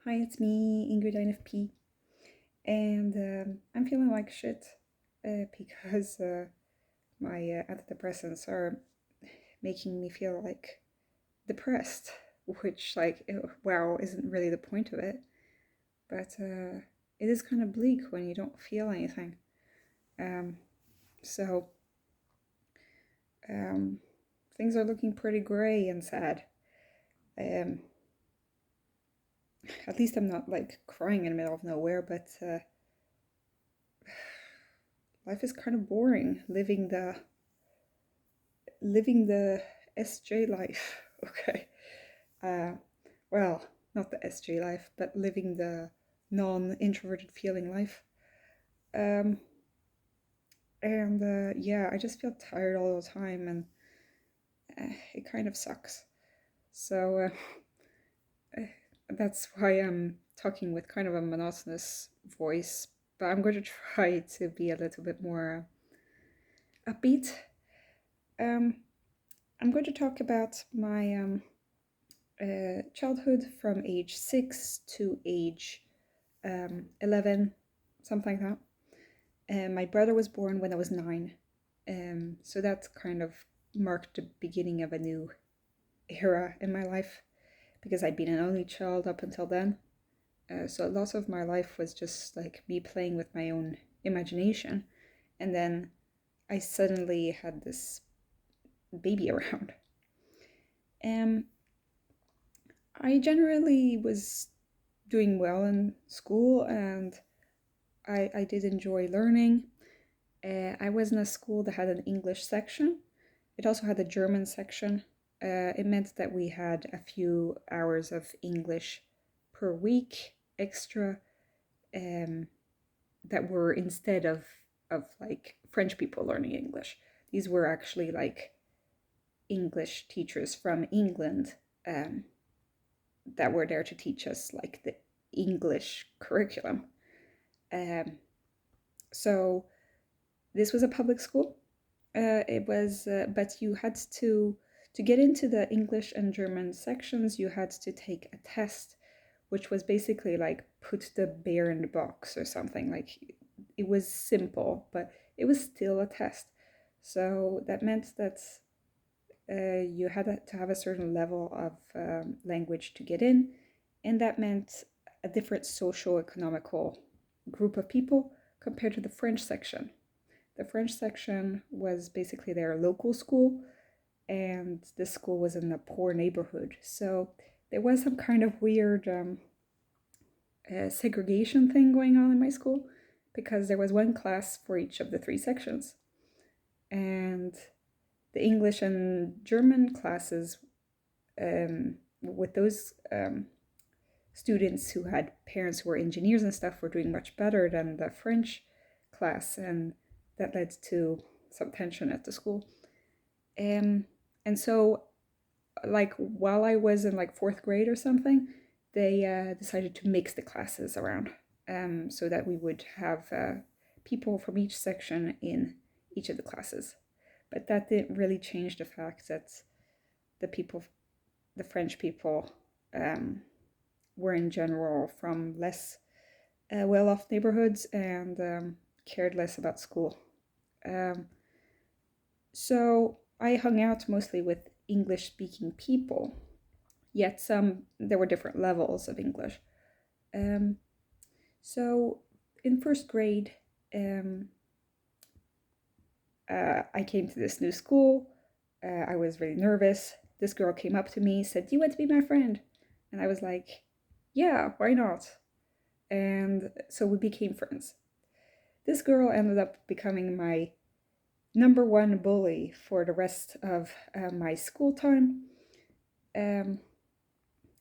Hi, it's me, Ingrid INFP, and I'm feeling like shit because my antidepressants are making me feel like depressed, which, wow, isn't really the point of it, but it is kind of bleak when you don't feel anything. Um, so um, things are looking pretty gray and sad. Um, at least I'm not like crying in the middle of nowhere, but life is kind of boring living the SJ life. Okay. Uh, well, not the SJ life, but living the non-introverted feeling life. Um, and yeah, I just feel tired all the time, and it kind of sucks. So that's why I'm talking with kind of a monotonous voice. But I'm going to try to be a little bit more upbeat. Um, I'm going to talk about my childhood from age 6 to age 11, something like that. And my brother was born when I was 9. So that kind of marked the beginning of a new era in my life because I'd been an only child up until then. So a lot of my life was just like me playing with my own imagination. And then I suddenly had this baby around. Um, I generally was doing well in school and I did enjoy learning. I was in a school that had an English section. It also had a German section. It meant that we had a few hours of English per week extra um, that were instead of like French people learning English. These were actually like English teachers from England um, that were there to teach us like the English curriculum. Um, so this was a public school. It was, but you had to get into the English and German sections. You had to take a test, which was basically like put the bear in the box or something. Like it was simple, but it was still a test. So that meant that you had to have a certain level of language to get in, and that meant a different socio-economical group of people compared to the French section. The French section was basically their local school, and this school was in a poor neighborhood. So there was some kind of weird segregation thing going on in my school because there was one class for each of the three sections. And the English and German classes, with those students who had parents who were engineers and stuff, were doing much better than the French class, and that led to some tension at the school. And so, like, while I was in like fourth grade or something, they decided to mix the classes around so that we would have people from each section in each of the classes. But that didn't really change the fact that the people, the French people, were in general from less well off neighborhoods and cared less about school. Um, so I hung out mostly with English speaking people, yet there were different levels of English. Um, so in first grade, um, I came to this new school. I was really nervous. This girl came up to me, said, "Do you want to be my friend?" And I was like, "Yeah, why not?" And so we became friends. This girl ended up becoming my number one bully for the rest of my school time. Um,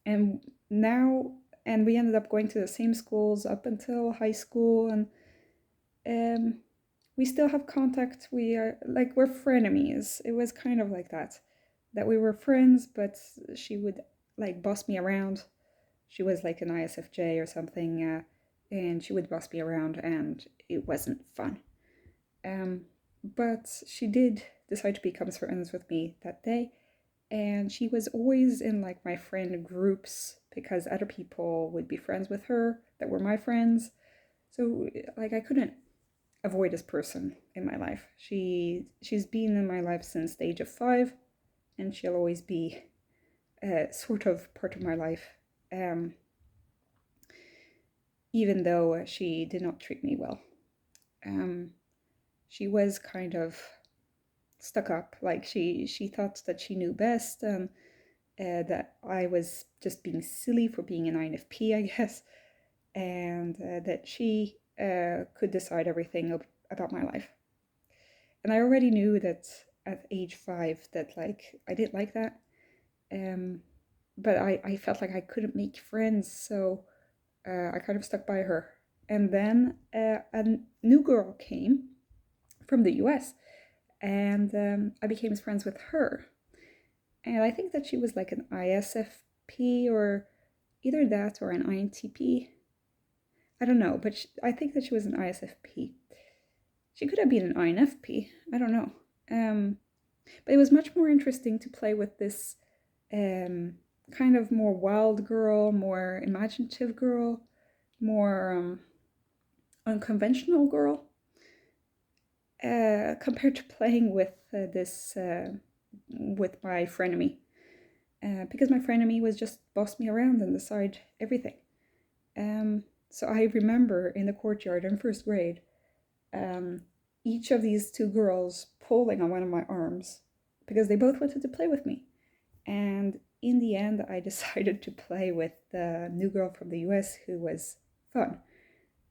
and now, and we ended up going to the same schools up until high school, and um, we still have contact. We're frenemies. It was kind of like that we were friends, but she would like boss me around. She was like an ISFJ or something, and she would boss me around, and it wasn't fun. But she did decide to become friends with me that day, And she was always in like my friend groups because other people would be friends with her that were my friends. So like I couldn't avoid this person in my life. She's been in my life since the age of 5, and she'll always be sort of part of my life, um, even though she did not treat me well. Um, she was kind of stuck up, like she thought that she knew best, and that I was just being silly for being an INFP, I guess, and that she could decide everything about my life. And I already knew that at age 5 that like I didn't like that, um, but I felt like I couldn't make friends, so I kind of stuck by her. And then a new girl came from the US, and I became friends with her. And I think that she was like an ISFP or either that or an INTP. I don't know, but I think that she was an ISFP. She could have been an INFP. I don't know. But it was much more interesting to play with this kind of more wild girl, more imaginative girl, more unconventional girl, compared to playing with this with my frenemy, because my frenemy was just boss me around and decide everything. So I remember in the courtyard in first grade, um, each of these two girls pulling on one of my arms because they both wanted to play with me. And in the end, I decided to play with the new girl from the US who was fun.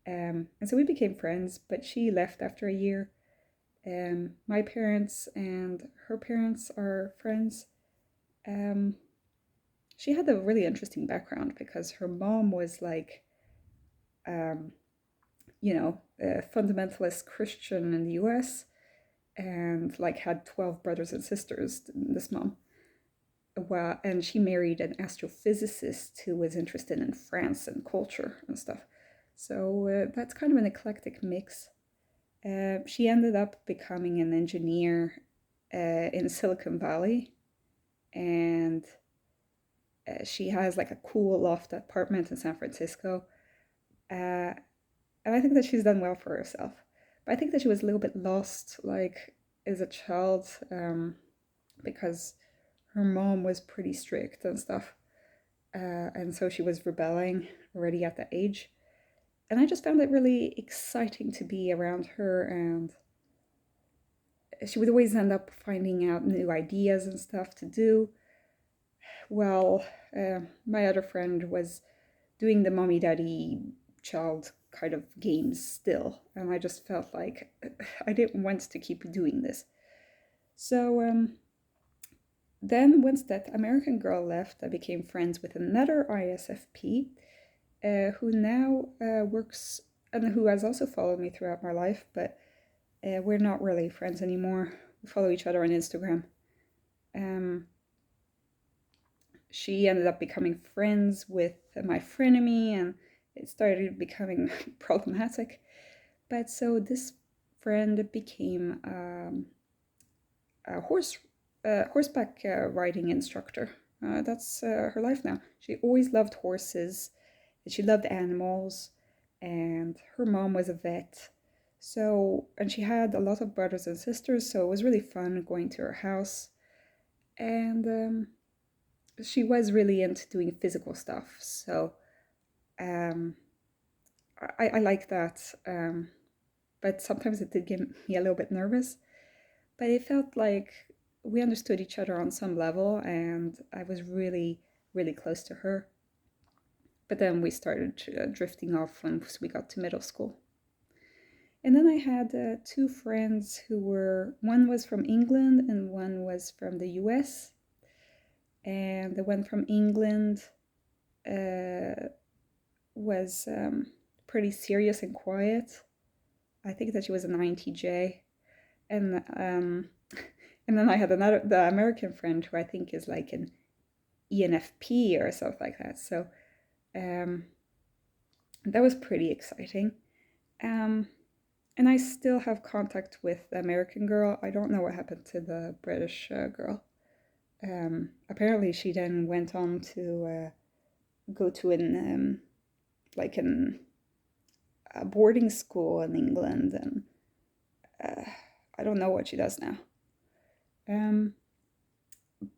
And so we became friends, but she left after a year. My parents and her parents are friends. Um, she had a really interesting background because her mom was like, um, a fundamentalist Christian in the US and like had 12 brothers and sisters, this mom. Well, and she married an astrophysicist who was interested in France and culture and stuff. So that's kind of an eclectic mix. She ended up becoming an engineer in Silicon Valley, and she has like a cool loft apartment in San Francisco. Uh, and I think that she's done well for herself. But I think that she was a little bit lost, like as a child, because her mom was pretty strict and stuff. And so she was rebelling already at that age. And I just found it really exciting to be around her, and she would always end up finding out new ideas and stuff to do. Well, my other friend was doing the mommy daddy child kind of games still, and I just felt like I didn't want to keep doing this. So then, once that American girl left, I became friends with another ISFP who now works and who has also followed me throughout my life, but we're not really friends anymore. We follow each other on Instagram. Um, she ended up becoming friends with my frenemy, and it started becoming problematic. But so this friend became a horseback riding instructor. That's her life now. She always loved horses, and she loved animals, and her mom was a vet. So, and she had a lot of brothers and sisters, so it was really fun going to her house. And she was really into doing physical stuff, so um, I like that. But sometimes it did get me a little bit nervous. But it felt like we understood each other on some level, and I was really, really close to her. But then we started drifting off once we got to middle school. And then I had two friends who were, one was from England and one was from the US. And the one from England was pretty serious and quiet. I think that she was an INTJ. And and then I had the American friend who I think is like an ENFP or something like that. So that was pretty exciting. And I still have contact with the American girl. I don't know what happened to the British girl. Apparently, she then went on to go to like a boarding school in England, and I don't know what she does now. Um,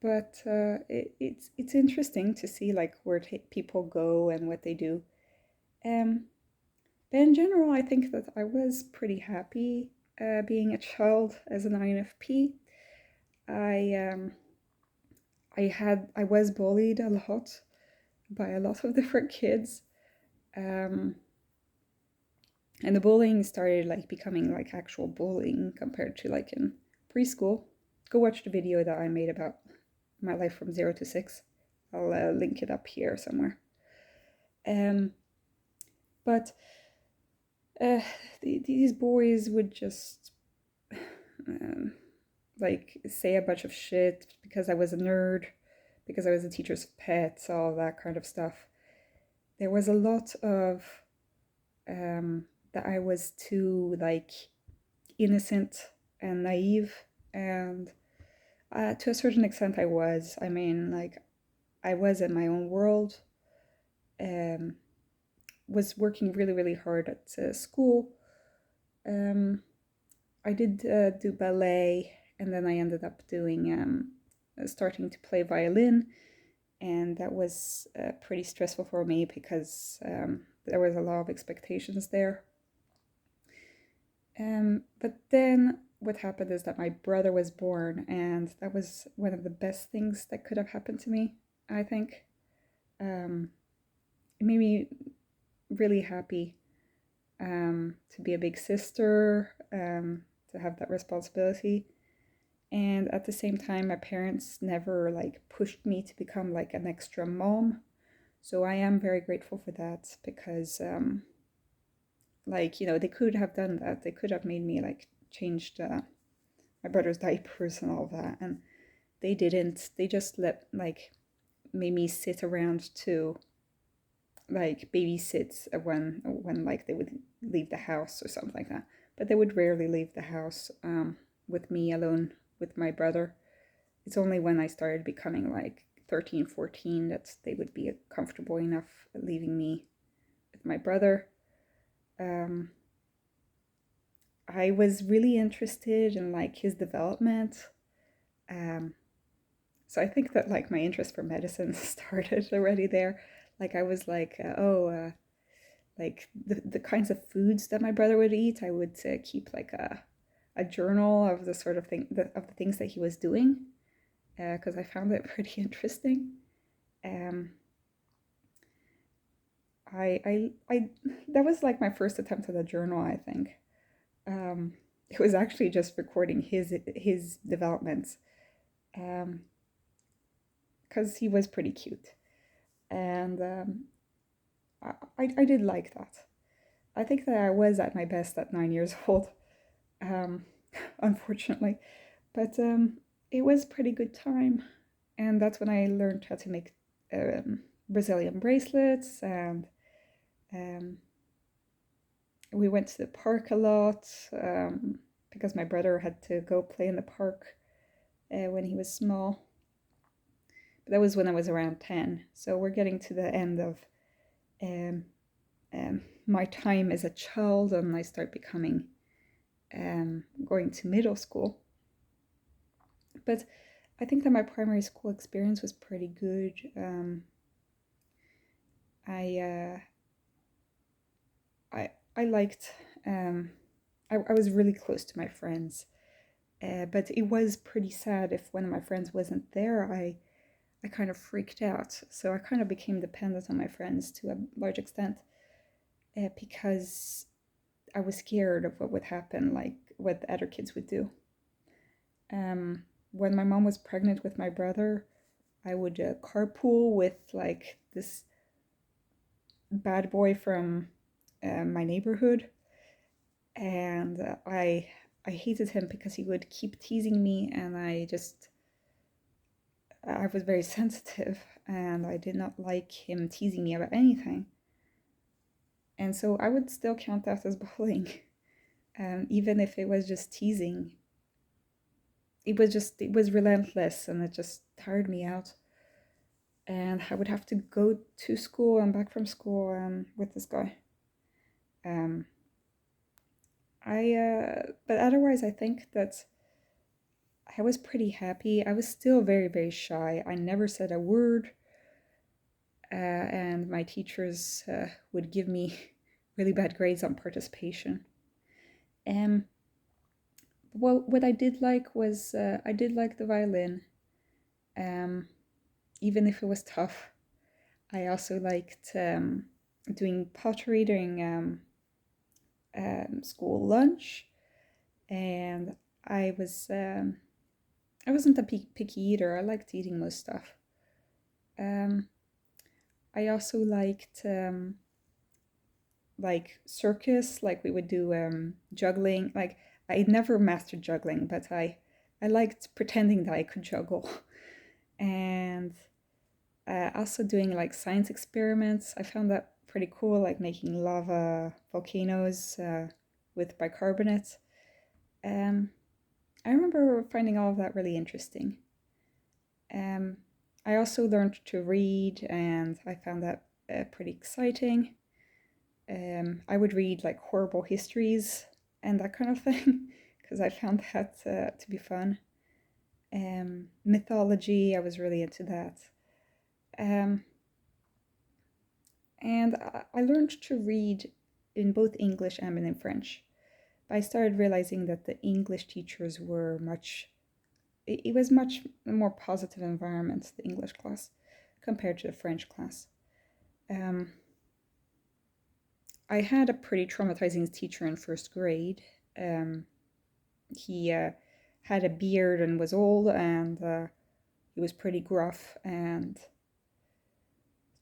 but it's interesting to see like where people go and what they do. Um, but in general, I think that I was pretty happy being a child as an INFP. I I was bullied a lot by a lot of different kids, um, and the bullying started like becoming like actual bullying compared to like in preschool. Go watch the video that I made about my life from 0 to 6. I'll link it up here somewhere. Um, but uh, these boys would just um, like say a bunch of shit because I was a nerd, because I was a teacher's pet, all that kind of stuff. There was a lot of that I was too like innocent and naive, and to a certain extent I was. I mean, like I was in my own world. Um, was working really really hard at school. Um, I did do ballet, and then I ended up doing starting to play violin, and that was pretty stressful for me because there was a lot of expectations there. But then what happened is that my brother was born, and that was one of the best things that could have happened to me, I think. It made me really happy to be a big sister, to have that responsibility. And at the same time, my parents never like pushed me to become like an extra mom. So I am very grateful for that because, like, you know, they could have done that. They could have made me like changed my brother's diapers and all that. And they didn't. They just let like made me sit around to like babysit when like they would leave the house or something like that. But they would rarely leave the house with me alone with my brother. It's only when I started becoming like 13, 14 that they would be comfortable enough leaving me with my brother. Um, I was really interested in like his development. Um, so I think that like my interest for medicine started already there. Like I was like, like the kinds of foods that my brother would eat. I would keep like a journal of the sort of of the things that he was doing because I found it pretty interesting. Um, I that was like my first attempt at a journal, I think. It was actually just recording his developments, because he was pretty cute, and I did like that. I think that I was at my best at 9 years old, um, unfortunately, but it was a pretty good time, and that's when I learned how to make Brazilian bracelets, and um, we went to the park a lot because my brother had to go play in the park when he was small. But that was when I was around 10. So we're getting to the end of um, my time as a child, and I start becoming going to middle school. But I think that my primary school experience was pretty good. I, uh, I liked. I was really close to my friends. But it was pretty sad if one of my friends wasn't there. I kind of freaked out. So I kind of became dependent on my friends to a large extent because I was scared of what would happen, like what the other kids would do. When my mom was pregnant with my brother, I would carpool with like this bad boy from my neighborhood, and I hated him because he would keep teasing me, and I was very sensitive, and I did not like him teasing me about anything. And so I would still count that as bullying, even if it was just teasing. it was relentless, and it just tired me out. And I would have to go to school and back from school with this guy. Um, but otherwise, I think that I was pretty happy. I was still very, very shy. I never said a word, and my teachers would give me really bad grades on participation. Um, well, what I did like was I did like the violin, um, even if it was tough. I also liked doing pottery during school lunch, and I was I wasn't a picky eater. I liked eating most stuff. Um, I also liked like circus, like we would do juggling. Like I never mastered juggling, but I liked pretending that I could juggle, and also doing like science experiments. I found that pretty cool, like making lava volcanoes with bicarbonate. Um, I remember finding all of that really interesting. Um, I also learned to read, and I found that pretty exciting. I would read like horrible histories and that kind of thing because I found that to be fun. Mythology, I was really into that. Um, and I learned to read in both English and in French. But I started realizing that the English teachers were it was much more positive environment, the English class, compared to the French class. Um, I had a pretty traumatizing teacher in first grade. Um, he had a beard and was old, and he was pretty gruff and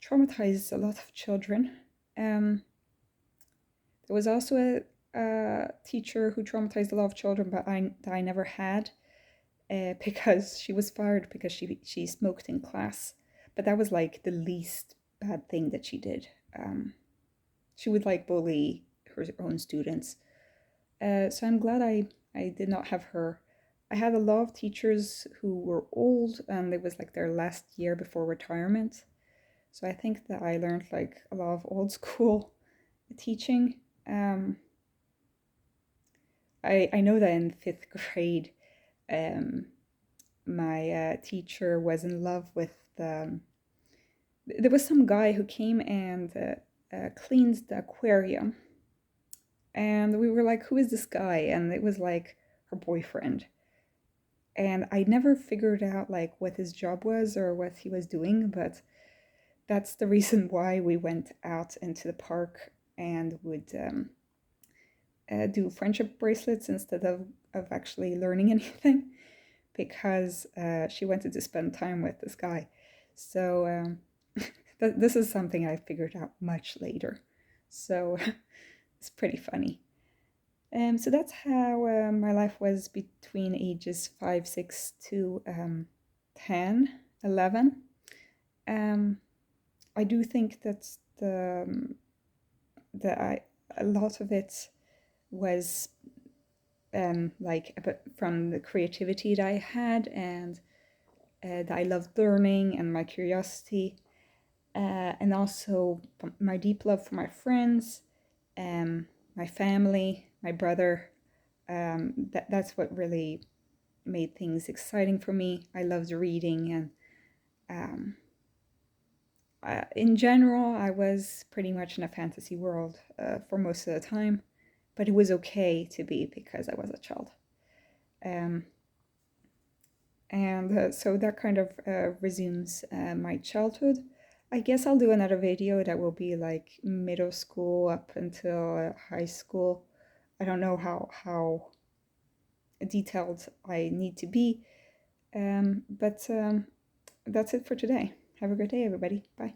traumatized a lot of children. There was also a teacher who traumatized a lot of children, but I never had because she was fired because she smoked in class. But that was like the least bad thing that she did. She would like bully her own students. So I'm glad I did not have her. I had a lot of teachers who were old and it was like their last year before retirement. So I think that I learned like a lot of old school teaching. Um, I know that in fifth grade, um, my teacher was in love with there was some guy who came and cleaned the aquarium, and we were like, who is this guy? And it was like her boyfriend. And I never figured out like what his job was or what he was doing, but that's the reason why we went out into the park and would do friendship bracelets instead of actually learning anything, because she wanted to spend time with this guy. So this is something I figured out much later. So it's pretty funny. So that's how my life was between ages 5, 6 to 10, 11. Um, I do think that a lot of it was like from the creativity that I had, and that I loved learning and my curiosity, and also my deep love for my friends, my family, my brother. That's what really made things exciting for me. I loved reading, and um, in general, I was pretty much in a fantasy world for most of the time, but it was okay to be because I was a child. Um, and so that kind of resumes my childhood. I guess I'll do another video that will be like middle school up until high school. I don't know how detailed I need to be, but that's it for today. Have a great day, everybody. Bye.